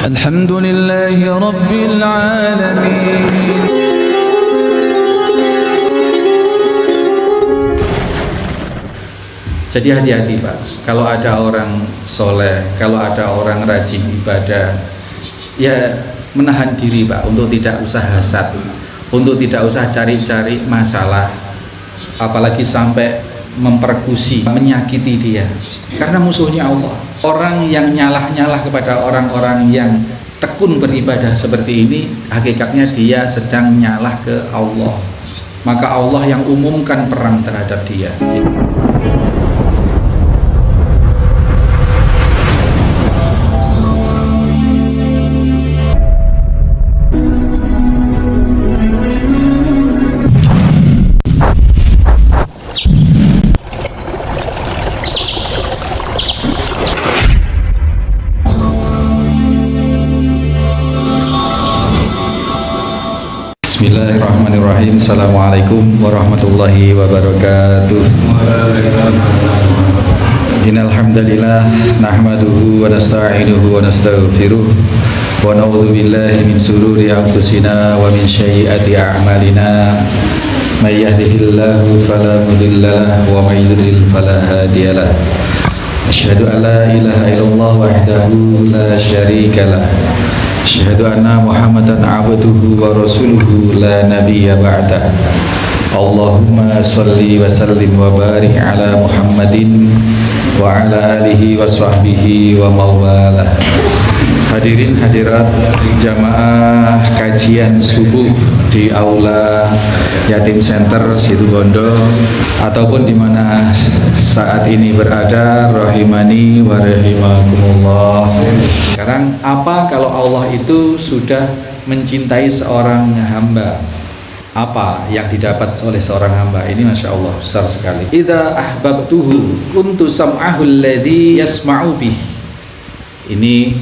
Alhamdulillahi Rabbil Alamin. Jadi hati-hati Pak, kalau ada orang soleh, kalau ada orang rajin ibadah, ya menahan diri Pak untuk tidak usah hasad, untuk tidak usah cari-cari masalah, apalagi sampai memperkusi, menyakiti dia, karena musuhnya Allah. Orang yang nyalah-nyalah kepada orang-orang yang tekun beribadah seperti ini, hakikatnya dia sedang nyalah ke Allah. Maka Allah yang umumkan perang terhadap dia. Bismillahirrahmanirrahim. Assalamualaikum warahmatullahi wabarakatuh. Innal hamdalillah nahmaduhu wa nasta'inuhu wa nastaghfiruh wa na'udzu billahi min shururi anfusina wa min sayyiati a'malina. May yahdihillahu fala mudhillalah wa may yudlil fala hadiyalah. Asyhadu an la ilaha illallah wahdahu la syarikalah. Asyhadu anna Muhammadan abduhu wa rasuluhu la nabiyya ba'dah. Allahumma salli wa sallim wa barik ala Muhammadin wa ala alihi wa sahbihi wa mawalah. Hadirin hadirat jamaah kajian subuh di aula Yatim Center Situbondo ataupun di mana saat ini berada, rahimani wa rahimakumullah. Sekarang apa kalau Allah itu sudah mencintai seorang hamba? Apa yang didapat oleh seorang hamba? Ini Masya Allah besar sekali. Idza ahbabtuhu kuntu sam'ahu alladhi yasma'u bih. Ini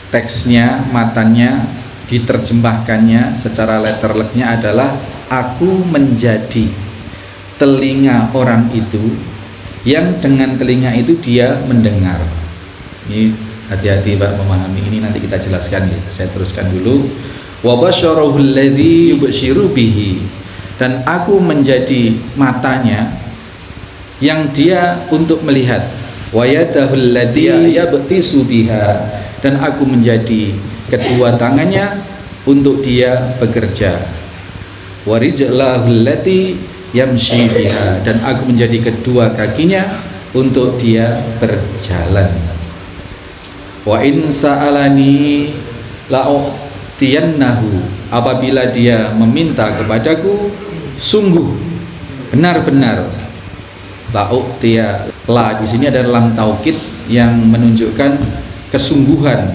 teksnya, matanya, diterjemahkannya secara letterleknya adalah aku menjadi telinga orang itu yang dengan telinga itu dia mendengar. Ini hati-hati Pak memahami ini, nanti kita jelaskan ya. Saya teruskan dulu. Wa basyarahu alladhi yubshiru bihi, dan aku menjadi matanya yang dia untuk melihat. Wa yadahu alladhi yabtisu biha, dan aku menjadi kedua tangannya untuk dia bekerja. Wa rijlahu allati yamshi biha, dan aku menjadi kedua kakinya untuk dia berjalan. Wa in sa'alani la'utiyannahu, apabila dia meminta kepadaku, sungguh benar-benar. La'utiya, la di sini ada lam taukid yang menunjukkan kesungguhan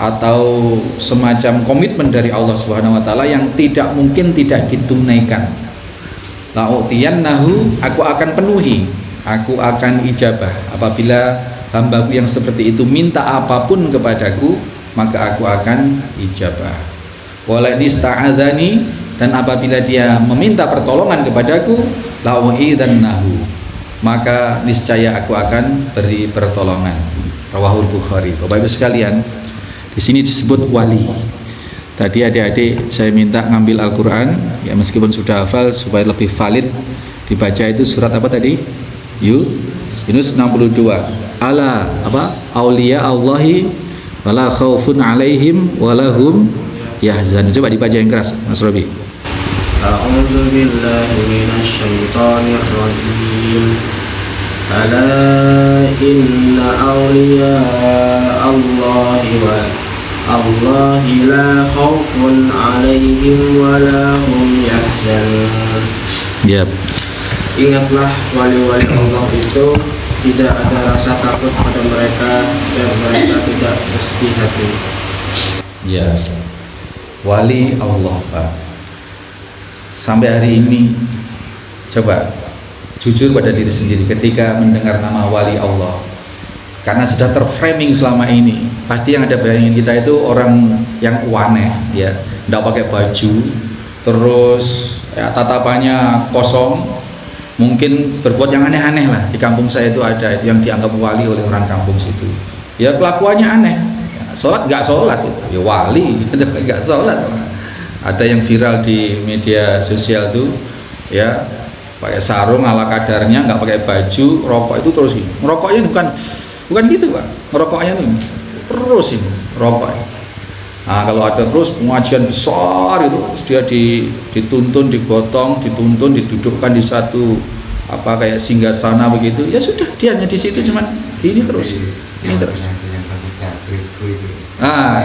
atau semacam komitmen dari Allah Subhanahu wa taala yang tidak mungkin tidak ditunaikan. La'utiyannahu, aku akan penuhi, aku akan ijabah apabila hambaku yang seperti itu minta apapun kepadaku, maka aku akan ijabah. Wala nista'adzani, dan apabila dia meminta pertolongan kepadaku, la'u'idzannahu, maka niscaya aku akan beri pertolongan. Rawahul Bukhari. Bapak Ibu sekalian, di sini disebut wali. Tadi adik-adik saya minta ngambil Al-Qur'an, ya meskipun sudah hafal supaya lebih valid dibaca. Itu surat apa tadi? Yunus 62. Ala apa? Auliya Allahi wala khaufun alaihim walahum yahzan. Coba dibaca yang keras Mas Robi. A'udzu billahi minasy syaithanir rajim. Ala inna awliya Allahi wa Allahi la khaufun alaihim wa la hum yahzanun. Yap. Ingatlah wali-wali Allah itu tidak ada rasa takut pada mereka dan mereka tidak bersedih hati. Ya. Wali Allah, Pak. Sampai hari ini coba jujur pada diri sendiri ketika mendengar nama wali Allah, karena sudah terframing selama ini, pasti yang ada bayangin kita itu orang yang aneh, ya, tidak pakai baju, terus ya, tatapannya kosong, mungkin berbuat yang aneh-aneh lah. Di kampung saya itu ada yang dianggap wali oleh orang kampung situ, ya kelakuannya aneh, ya. sholat nggak sholat itu ya wali, nggak sholat. Ada yang viral di media sosial tuh ya, pakai sarung ala kadarnya, nggak pakai baju, rokok itu terus ini. Rokoknya bukan gitu Pak, rokoknya tuh terus ini rokok. Nah, kalau ada terus pengajian besar itu dia dituntun, digotong, dituntun, didudukkan di satu kayak singgasana begitu, ya sudah dia hanya di situ cuman gini terus, ini terus.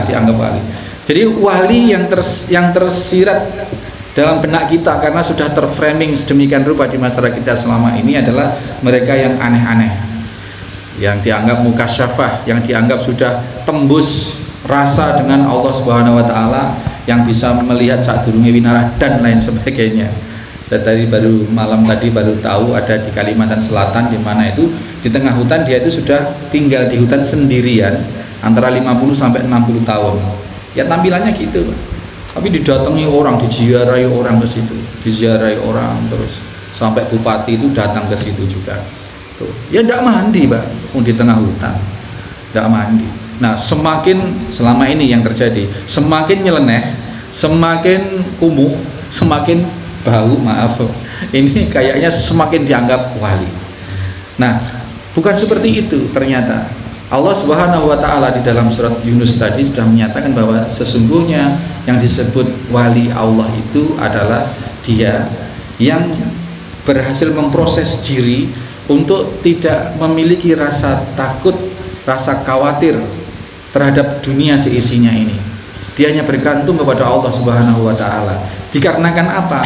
Dianggap wali. Jadi wali yang tersirat dalam benak kita karena sudah terframing sedemikian rupa di masyarakat kita selama ini adalah mereka yang aneh-aneh, yang dianggap mukasyafah, yang dianggap sudah tembus rasa dengan Allah Subhanahu wa taala, yang bisa melihat saat durunge winarah dan lain sebagainya. Saya tadi malam tadi baru tahu ada di Kalimantan Selatan, di mana itu di tengah hutan dia itu sudah tinggal di hutan sendirian antara 50 sampai 60 tahun. Ya tampilannya gitu, Pak. Tapi didatangi orang, diziarahi orang ke situ, diziarahi orang terus sampai bupati itu datang ke situ juga. Tuh. Ya tidak mandi, Pak, di tengah hutan. Tidak mandi. Nah, semakin selama ini yang terjadi, semakin nyeleneh, semakin kumuh, semakin bau, maaf. Ini kayaknya semakin dianggap wali. Nah, bukan seperti itu ternyata. Allah Subhanahu wa taala di dalam surat Yunus tadi sudah menyatakan bahwa sesungguhnya yang disebut wali Allah itu adalah dia yang berhasil memproses diri untuk tidak memiliki rasa takut, rasa khawatir terhadap dunia seisinya ini. Dia hanya bergantung kepada Allah Subhanahu wa taala. Dikarenakan apa?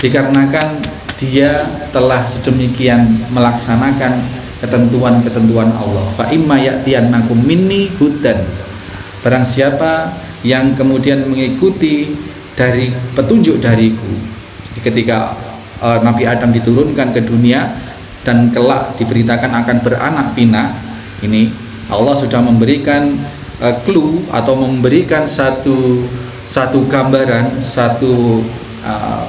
Dikarenakan dia telah sedemikian melaksanakan ketentuan-ketentuan Allah. Fa imma ya'tiyannakum minni hudan. Barang siapa yang kemudian mengikuti dari petunjuk dariku. Jadi ketika Nabi Adam diturunkan ke dunia dan kelak diberitakan akan beranak pinak, ini Allah sudah memberikan clue atau memberikan satu gambaran, satu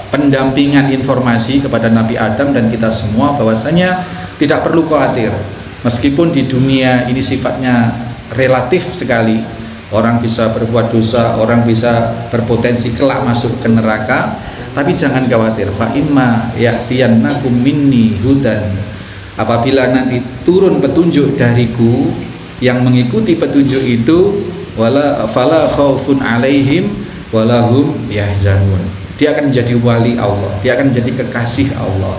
pendampingan informasi kepada Nabi Adam dan kita semua bahwasanya tidak perlu khawatir, meskipun di dunia ini sifatnya relatif sekali, orang bisa berbuat dosa, orang bisa berpotensi kelak masuk ke neraka, tapi jangan khawatir. Fa imma ya'tiyannakum minni hudan. Apabila nanti turun petunjuk dariku, yang mengikuti petunjuk itu fala khaufun alaihim walahum yahzanun. Dia akan menjadi wali Allah, dia akan menjadi kekasih Allah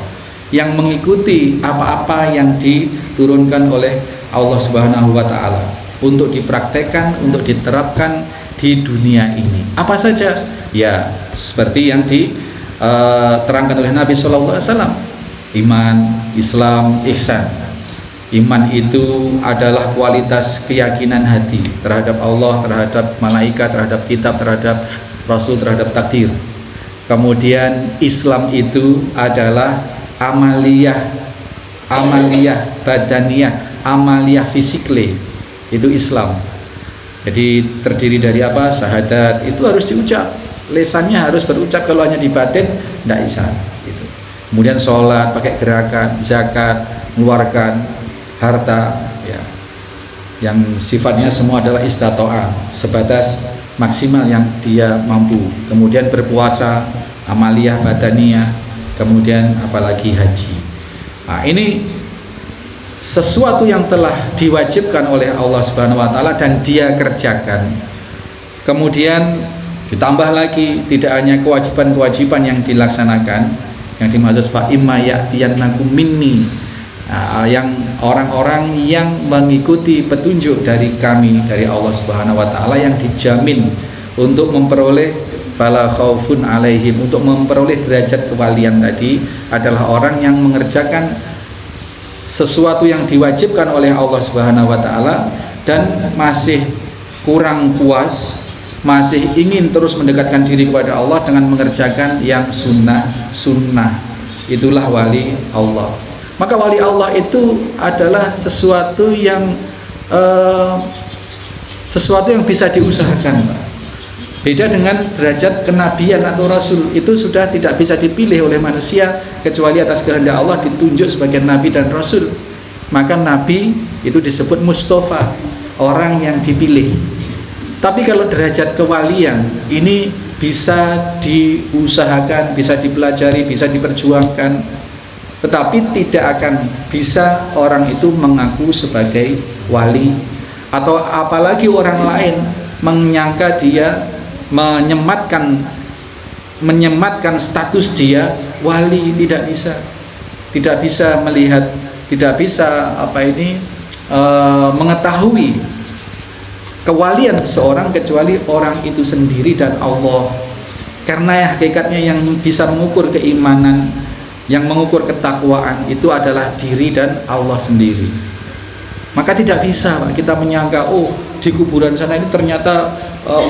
yang mengikuti apa-apa yang diturunkan oleh Allah Subhanahu wa taala untuk dipraktekkan, untuk diterapkan di dunia ini. Apa saja? Ya, seperti yang diterangkan oleh Nabi sallallahu alaihi wasallam. Iman, Islam, ihsan. Iman itu adalah kualitas keyakinan hati terhadap Allah, terhadap malaikat, terhadap kitab, terhadap Rasul, terhadap takdir. Kemudian Islam itu adalah amaliyah badaniyah, amaliyah fisikle, itu Islam. Jadi terdiri dari apa? Syahadat itu harus diucap, lesannya harus berucap, kalau hanya di batin tidak bisa gitu. Kemudian sholat pakai gerakan, zakat, mengeluarkan harta ya, yang sifatnya semua adalah istato'ah, sebatas maksimal yang dia mampu. Kemudian berpuasa, amaliyah badaniyah, kemudian apalagi haji. Nah, ini sesuatu yang telah diwajibkan oleh Allah Subhanahu wa taala dan dia kerjakan. Kemudian ditambah lagi tidak hanya kewajiban-kewajiban yang dilaksanakan, yang dimaksud fa imma ya'tiyannakum minni, yang orang-orang yang mengikuti petunjuk dari kami, dari Allah Subhanahu wa taala, yang dijamin untuk memperoleh fala khaufun alaihim, untuk memperoleh derajat kewalian tadi adalah orang yang mengerjakan sesuatu yang diwajibkan oleh Allah Subhanahu wa taala dan masih kurang puas, masih ingin terus mendekatkan diri kepada Allah dengan mengerjakan yang sunnah. Itulah wali Allah. Maka wali Allah itu adalah sesuatu yang bisa diusahakan, Pak. Beda dengan derajat kenabian atau rasul, itu sudah tidak bisa dipilih oleh manusia kecuali atas kehendak Allah ditunjuk sebagai nabi dan rasul. Maka nabi itu disebut Mustafa, orang yang dipilih. Tapi kalau derajat kewalian ini bisa diusahakan, bisa dipelajari, bisa diperjuangkan, tetapi tidak akan bisa orang itu mengaku sebagai wali, atau apalagi orang lain menyangka dia menyematkan status dia wali. Tidak bisa melihat, tidak bisa mengetahui kewalian seseorang kecuali orang itu sendiri dan Allah. Karena hakikatnya yang bisa mengukur keimanan, yang mengukur ketakwaan itu adalah diri dan Allah sendiri. Maka tidak bisa Pak, kita menyangka di kuburan sana ini ternyata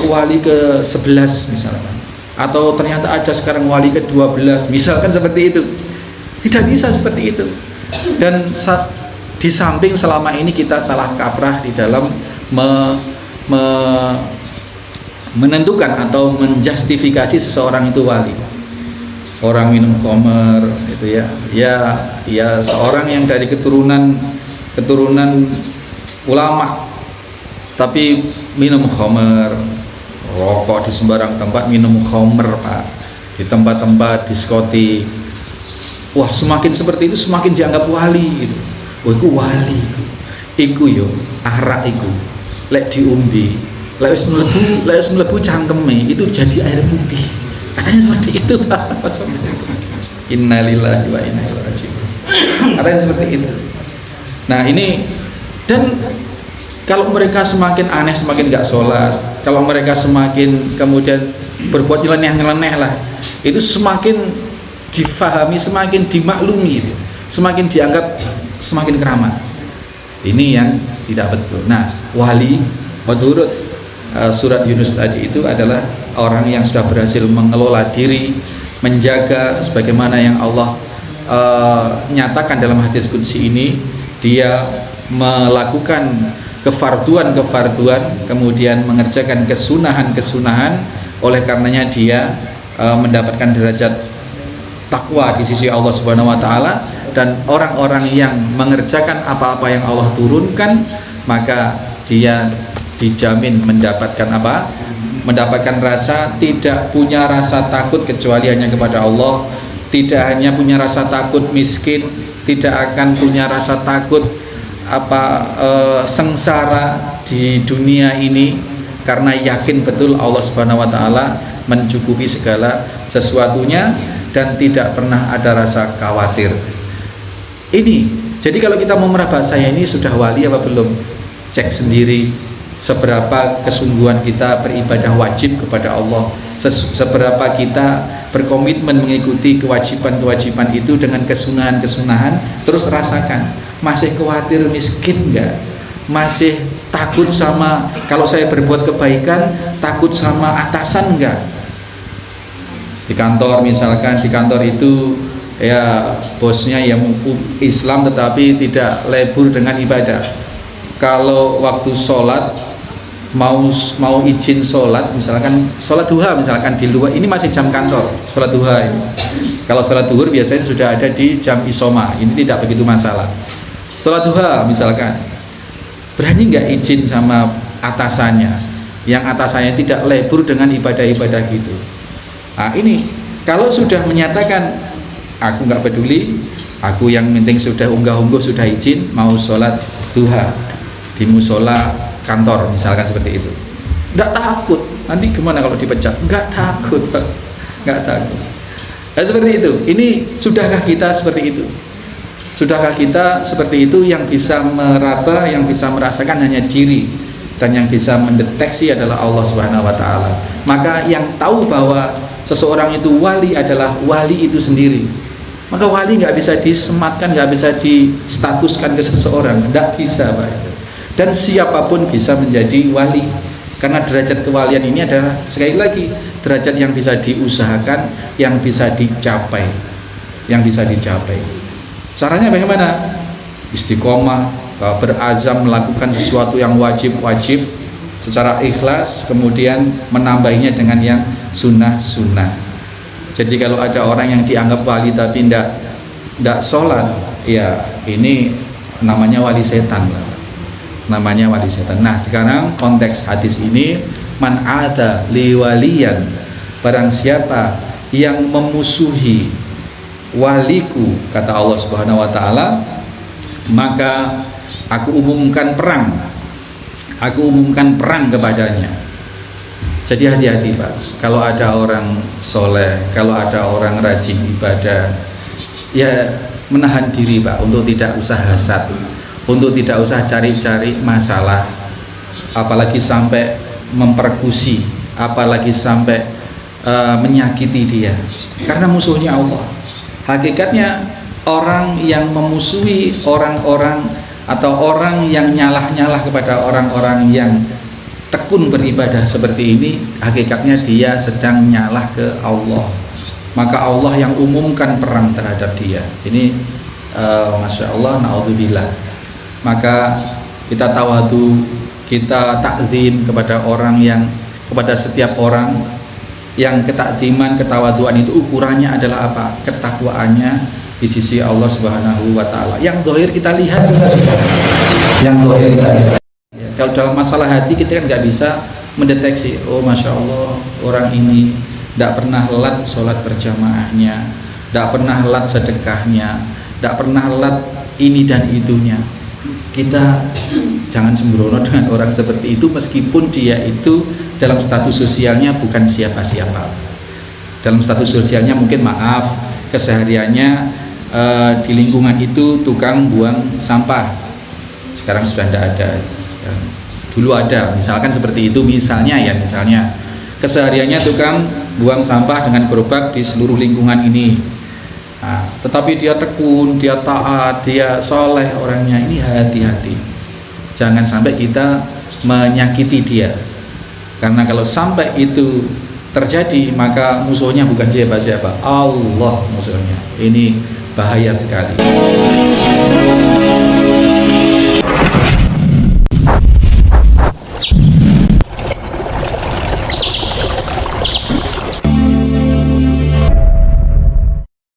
wali ke-11 misalkan, atau ternyata ada sekarang wali ke-12 misalkan, seperti itu. Tidak bisa seperti itu. Dan di samping selama ini kita salah kaprah di dalam menentukan atau menjustifikasi seseorang itu wali. Orang minum khamr itu ya seorang yang dari keturunan ulama tapi minum khamr, rokok di sembarang tempat, minum khamr Pak, di tempat-tempat diskotik. Wah, semakin seperti itu semakin dianggap wali gitu. Iku wali, iku yo arak iku lek diumbi, lek wis mlebu cangkeme itu jadi air putih. Katanya seperti itu Pak. Innalillahi wa inna ilaihi raji'un. Katanya seperti itu. Nah ini, dan kalau mereka semakin aneh, semakin nggak sholat, kalau mereka semakin kemudian berbuat nyeleneh lah, itu semakin difahami, semakin dimaklumi, semakin dianggap semakin keramat. Ini yang tidak betul. Nah, wali menurut surat Yunus tadi itu adalah orang yang sudah berhasil mengelola diri, menjaga sebagaimana yang Allah nyatakan dalam hadis qudsi ini. Dia melakukan kefarduan, kemudian mengerjakan kesunahan, oleh karenanya dia mendapatkan derajat takwa di sisi Allah Subhanahu wa taala. Dan orang-orang yang mengerjakan apa-apa yang Allah turunkan, maka dia dijamin mendapatkan tidak punya rasa takut kecuali hanya kepada Allah, tidak hanya punya rasa takut miskin, tidak akan punya rasa takut sengsara di dunia ini, karena yakin betul Allah Subhanahu wa taala mencukupi segala sesuatunya dan tidak pernah ada rasa khawatir. Ini, jadi kalau kita mau meraba saya ini sudah wali apa belum, cek sendiri seberapa kesungguhan kita beribadah wajib kepada Allah, seberapa kita berkomitmen mengikuti kewajiban-kewajiban itu dengan kesunahan-kesunahan. Terus rasakan, masih khawatir miskin enggak? Masih takut sama kalau saya berbuat kebaikan, takut sama atasan enggak? Di kantor misalkan, di kantor itu ya bosnya yang Islam tetapi tidak lebur dengan ibadah. Kalau waktu sholat mau izin sholat, misalkan sholat duha misalkan di luar, ini masih jam kantor sholat duha ini. Kalau sholat duhur biasanya sudah ada di jam isoma, ini tidak begitu masalah. Sholat duha misalkan, berani nggak izin sama atasannya, yang atasannya tidak lebur dengan ibadah-ibadah gitu. Nah ini, kalau sudah menyatakan aku nggak peduli, aku yang penting sudah unggah-ungguh, sudah izin mau sholat duha di musola kantor misalkan seperti itu, nggak takut nanti gimana kalau dipecat, nggak takut Pak, nggak takut. Nah, seperti itu. Ini sudahkah kita seperti itu? Sudahkah kita seperti itu? Yang bisa meraba, yang bisa merasakan hanya diri, dan yang bisa mendeteksi adalah Allah Subhanahu wa taala. Maka yang tahu bahwa seseorang itu wali adalah wali itu sendiri. Maka wali nggak bisa disematkan, nggak bisa distatuskan ke seseorang, nggak bisa Pak. Dan siapapun bisa menjadi wali, karena derajat kewalian ini adalah sekali lagi derajat yang bisa diusahakan, yang bisa dicapai, Caranya bagaimana? Istiqomah, berazam melakukan sesuatu yang wajib secara ikhlas, kemudian menambahinya dengan yang sunnah. Jadi kalau ada orang yang dianggap wali tapi tidak sholat, ya ini namanya wali setan lah. namanya wali setan. Nah, sekarang konteks hadis ini, man ada liwaliyan, barang siapa yang memusuhi waliku, kata Allah Subhanahu wa taala, maka aku umumkan perang kepadanya. Jadi hati-hati Pak, kalau ada orang soleh, kalau ada orang rajin ibadah, ya menahan diri Pak untuk tidak usah hasad, untuk tidak usah cari-cari masalah, apalagi sampai memperkusi, apalagi sampai menyakiti dia, karena musuhnya Allah. Hakikatnya orang yang memusuhi orang-orang atau orang yang nyalah-nyalah kepada orang-orang yang tekun beribadah seperti ini, hakikatnya dia sedang nyalah ke Allah. Maka Allah yang umumkan perang terhadap dia. Ini Masya Allah, na'udzubillah. Maka kita tawadu, kita takzim kepada setiap orang yang ketakdiman, ketawaduan itu ukurannya adalah apa? Ketakwaannya di sisi Allah Subhanahu wa taala. Yang zahir kita lihat juga sudah. Yang zahir kita lihat. Ya, kalau dalam masalah hati kita kan nggak bisa mendeteksi, oh Masya Allah orang ini tidak pernah lat sholat berjamaahnya, tidak pernah lat sedekahnya, tidak pernah lat ini dan itunya. Kita jangan sembrono dengan orang seperti itu, meskipun dia itu dalam status sosialnya bukan siapa-siapa. Dalam status sosialnya mungkin maaf, kesehariannya di lingkungan itu tukang buang sampah. Sekarang sudah tidak ada. Dulu ada, misalkan seperti itu, misalnya kesehariannya tukang buang sampah dengan gerobak di seluruh lingkungan ini. Nah, tetapi dia tekun, dia taat, dia soleh orangnya, ini hati-hati. Jangan sampai kita menyakiti dia, karena kalau sampai itu terjadi, maka musuhnya bukan siapa-siapa, Allah musuhnya. Ini bahaya sekali.